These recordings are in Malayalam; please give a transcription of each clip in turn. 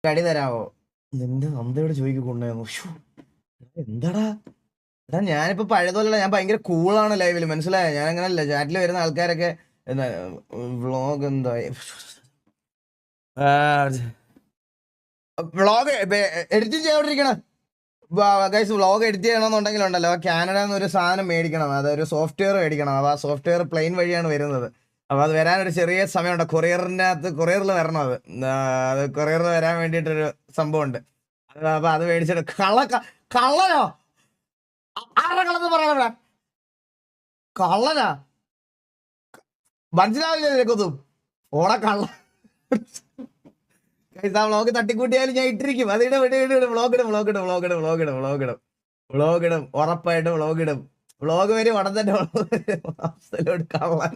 സ്റ്റഡി തരാമോ? നിന്റെ നന്ദയോട് ചോദിക്കൊണ്ടു. എന്താടാ എടാ, ഞാനിപ്പോ പഴയതുപോലെ ഞാൻ ഭയങ്കര കൂളാണ് ലൈവില്, മനസ്സിലായോ? ഞാൻ അങ്ങനല്ല. ചാറ്റിൽ വരുന്ന ആൾക്കാരൊക്കെ എന്താ വ്ളോഗ് എന്താ വ്ളോഗ് എഡിറ്റിംഗ് ചെയ്തോണ്ടിരിക്കണ ഗൈസ്. വ്ളോഗ് എഡിറ്റ് ചെയ്യണമെന്നുണ്ടെങ്കിൽ ഉണ്ടല്ലോ, കാനഡ എന്നൊരു സാധനം മേടിക്കണം. അതൊരു സോഫ്റ്റ്വെയർ മേടിക്കണം. അപ്പോൾ ആ സോഫ്റ്റ്വെയർ പ്ലെയിൻ വഴിയാണ് വരുന്നത്. അപ്പോൾ അത് വരാനൊരു ചെറിയ സമയമുണ്ട്. കൊറിയറിൽ വരണം. അത് കൊറിയറിൽ വരാൻ വേണ്ടിയിട്ടൊരു സംഭവമുണ്ട്. അപ്പോൾ അത് മേടിച്ചിട്ട് കള്ളനോ? ആരുടെ കള്ളന്ന് പറയണ? കള്ളനാ? മനസ്സിലാവില്ല നിനക്കൊന്നും. ഓളെ കള്ള ആ വ്ളോഗ് തട്ടിക്കൂട്ടിയാലും ഞാൻ ഇട്ടിരിക്കും. അതിടെ വ്ളോഗിടും ഉറപ്പായിട്ടും വ്ളോഗിടും. വ്ളോഗ് വരും ഉടൻ തന്നെ. കള്ളൻ.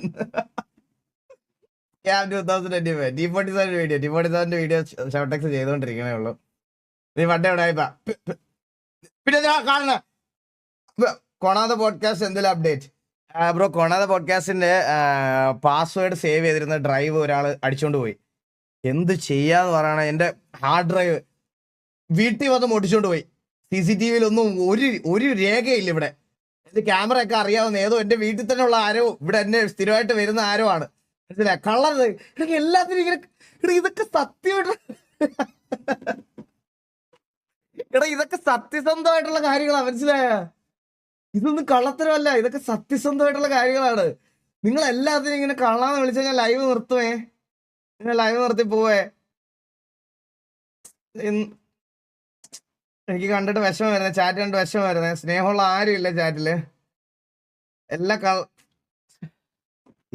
T47 വീഡിയോ ഷോർട്ടെക്സ് ചെയ്തോണ്ടിരിക്കണേ ഉള്ളൂ. നീ പണ്ടേ ഇവിടെ പിന്നെ കാണുന്ന കൊണാദ പോഡ്കാസ്റ്റ് എന്തെങ്കിലും അപ്ഡേറ്റ് ബ്രോ? കൊണാദ പോഡ്കാസ്റ്റിന്റെ പാസ്വേഡ് സേവ് ചെയ്തിരുന്ന ഡ്രൈവ് ഒരാൾ അടിച്ചോണ്ട് പോയി. എന്ത് ചെയ്യാന്ന് പറയണ? എന്റെ ഹാർഡ് ഡ്രൈവ് വീട്ടിൽ വന്ന് മോട്ടിച്ചോണ്ട് പോയി. CCTVയിൽ ഒന്നും ഒരു രേഖയില്ല ഇവിടെ. എന്റെ ക്യാമറ ഒക്കെ അറിയാവുന്ന ഏതോ എന്റെ വീട്ടിൽ തന്നെ ഉള്ള ആരോ, ഇവിടെ എന്നെ സ്ഥിരമായിട്ട് വരുന്ന ആരോ ആണ്. മനസ്സിലായ? കള്ളത് ഇടയ്ക്ക് എല്ലാത്തിനും ഇങ്ങനെ. ഇതൊക്കെ സത്യമായിട്ട് ഇതൊക്കെ സത്യസന്ധമായിട്ടുള്ള കാര്യങ്ങളാണ്, മനസ്സിലായ? ഇതൊന്നും കള്ളത്തരമല്ല, ഇതൊക്കെ സത്യസന്ധമായിട്ടുള്ള കാര്യങ്ങളാണ്. നിങ്ങൾ എല്ലാത്തിനും ഇങ്ങനെ കള്ളാന്ന് വിളിച്ചാൽ ഞാൻ ലൈവ് നിർത്തുവേ. ലൈവ് നിർത്തി പോവേ. എനിക്ക് കണ്ടിട്ട് വിഷമം വരുന്നത്, ചാറ്റ് കണ്ട് വിഷമം വരുന്നത്. സ്നേഹമുള്ള ആരും ഇല്ല ചാറ്റില്.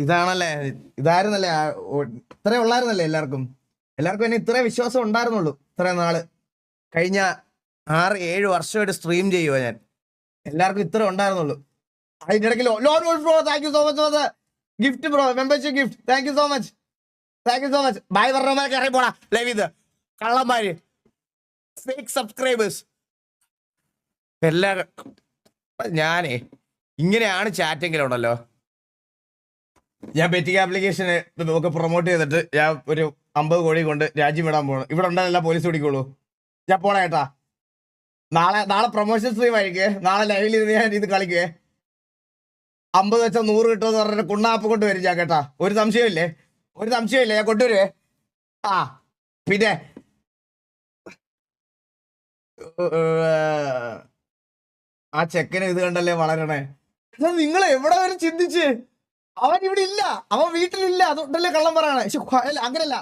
ഇതാണല്ലേ, ഇതായിരുന്നല്ലേ, ഇത്രേ ഉള്ളായിരുന്നല്ലേ എല്ലാവർക്കും എന്നെ ഇത്രേ വിശ്വാസം ഉണ്ടായിരുന്നുള്ളൂ. ഇത്രേ നാള് കഴിഞ്ഞ 6-7 വർഷമായിട്ട് സ്ട്രീം ചെയ്യുക ഞാൻ. എല്ലാവർക്കും ഇത്ര ഉണ്ടായിരുന്നുള്ളൂ. അതിന്റെ ഇടയ്ക്ക് thank you so much for the gift bro, membership gift. Thank you so much. Bye പറഞ്ഞമാരൊക്കെ ഇറങ്ങി പോടാ ലൈവ് ചെയ്ത്. കള്ളന്മാര്, ഫേക്ക് സബ്സ്ക്രൈബേഴ്സ് എല്ലാരും. ഞാനേ ഇങ്ങനെയാണ് ചാറ്റെങ്കിലും ഉണ്ടല്ലോ, ഞാൻ ബെറ്റിംഗ് ആപ്ലിക്കേഷന് ഒക്കെ പ്രൊമോട്ട് ചെയ്തിട്ട് ഞാൻ ഒരു 50 കോടി കൊണ്ട് രാജ്യം വിടാൻ പോകണം. ഇവിടെ ഉണ്ടല്ല പോലീസ് പിടിക്കുള്ളൂ. ഞാൻ പോണ കേട്ടാ. നാളെ പ്രൊമോഷൻ സ്ട്രീം ആയിരിക്കേ. നാളെ ലൈവിൽ ഇരുന്ന് ഞാൻ ഇത് കളിക്കുവേ. 50 വെച്ചാൽ 100 കിട്ടുമെന്ന് പറഞ്ഞിട്ട് കുണ്ണാപ്പ് കൊണ്ട് വരും ഞാൻ കേട്ടാ. ഒരു സംശയമില്ലേ? ഞാൻ കൊണ്ടുവരുവേ. പിന്നെ ആ ചെക്കന് ഇത് കണ്ടല്ലേ വളരണേ. നിങ്ങൾ എവിടെ വരെ ചിന്തിച്ച്? അവൻ ഇവിടെ ഇല്ല, അവൻ വീട്ടിലില്ല. അതുകൊണ്ടല്ലേ കള്ളം പറയണേ. അങ്ങനല്ല,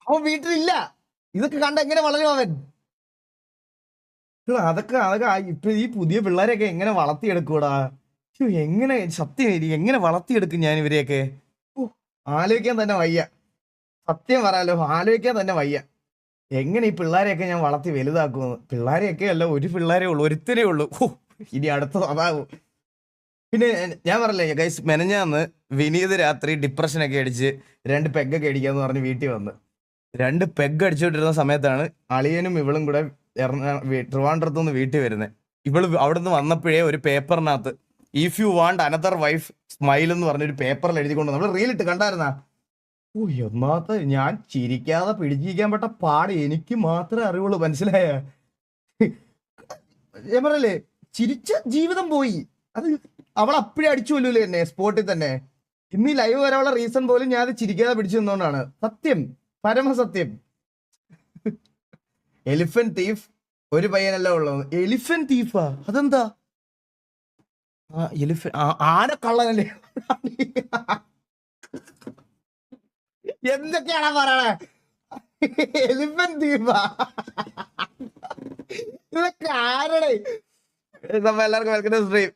അവൻ വീട്ടിലില്ല. ഇതൊക്കെ കണ്ട എങ്ങനെ വളരും അവൻ? അതൊക്കെ ഇപ്പൊ ഈ പുതിയ പിള്ളേരെയൊക്കെ എങ്ങനെ വളർത്തിയെടുക്കൂടാ? എങ്ങനെ സത്യം എങ്ങനെ വളർത്തിയെടുക്കും ഞാൻ ഇവരെയൊക്കെ? ആലോചിക്കാൻ തന്നെ വയ്യ. സത്യം പറയാലോ, ആലോചിക്കാൻ തന്നെ വയ്യ. എങ്ങനെ ഈ പിള്ളേരെയൊക്കെ ഞാൻ വളർത്തി വലുതാക്കുമെന്ന്. പിള്ളേരെയൊക്കെ അല്ല, ഒരു പിള്ളേരേ ഉള്ളൂ, ഒരുത്തരേ ഉള്ളൂ. ഇനി അടുത്തത് അതാകും. പിന്നെ ഞാൻ പറഞ്ഞില്ലേ ഗൈസ്, മെനഞ്ഞാന്ന് വിനീത് രാത്രി ഡിപ്രഷനൊക്കെ അടിച്ച് 2 പെഗ്ഗൊക്കെ അടിക്കാന്ന് പറഞ്ഞ് വീട്ടിൽ വന്ന് 2 പെഗ് അടിച്ചോണ്ടിരുന്ന സമയത്താണ് അളിയനും ഇവളും കൂടെ ട്രിവാൻഡ്രത്തുനിന്ന് വീട്ടിൽ വരുന്നത്. ഇവള് അവിടുന്ന് വന്നപ്പോഴേ ഒരു പേപ്പറിനകത്ത് if you want another wife smile എന്ന് പറഞ്ഞൊരു പേപ്പറിൽ എഴുതിക്കൊണ്ട് നമ്മൾ റീലിട്ട് കണ്ടായിരുന്നാ? ഒന്നാമത്തെ ഞാൻ ചിരിക്കാതെ പിടിച്ചിരിക്കാൻ പറ്റ പാട് എനിക്ക് മാത്രമേ അറിവുള്ളൂ, മനസ്സിലായ? ഞാൻ പറയല്ലേ, ചിരിച്ച ജീവിതം പോയി. അത് അവൾ അപ്പഴേ അടിച്ചു കൊല്ലൂലേ എന്നെ സ്പോട്ടിൽ തന്നെ. ഇന്ന് ഈ ലൈവ് വരാനുള്ള റീസൺ പോലും ഞാൻ അത് ചിരിക്കാതെ പിടിച്ചു നിന്നോണ്ടാണ്. സത്യം, പരമസത്യം. എലിഫന്റ് തീഫ് ഒരു പയ്യനല്ല ഉള്ളത്. എലിഫന്റ് തീഫാ? അതെന്താ? ആനക്കള്ളനല്ലേ? എന്തൊക്കെയാണോ പറയണേ? എലിഫന്റ് തീഫാ? ഇതൊക്കെ ആരുടെ? എല്ലാവർക്കും വെൽക്കം ടു സ്ട്രീം.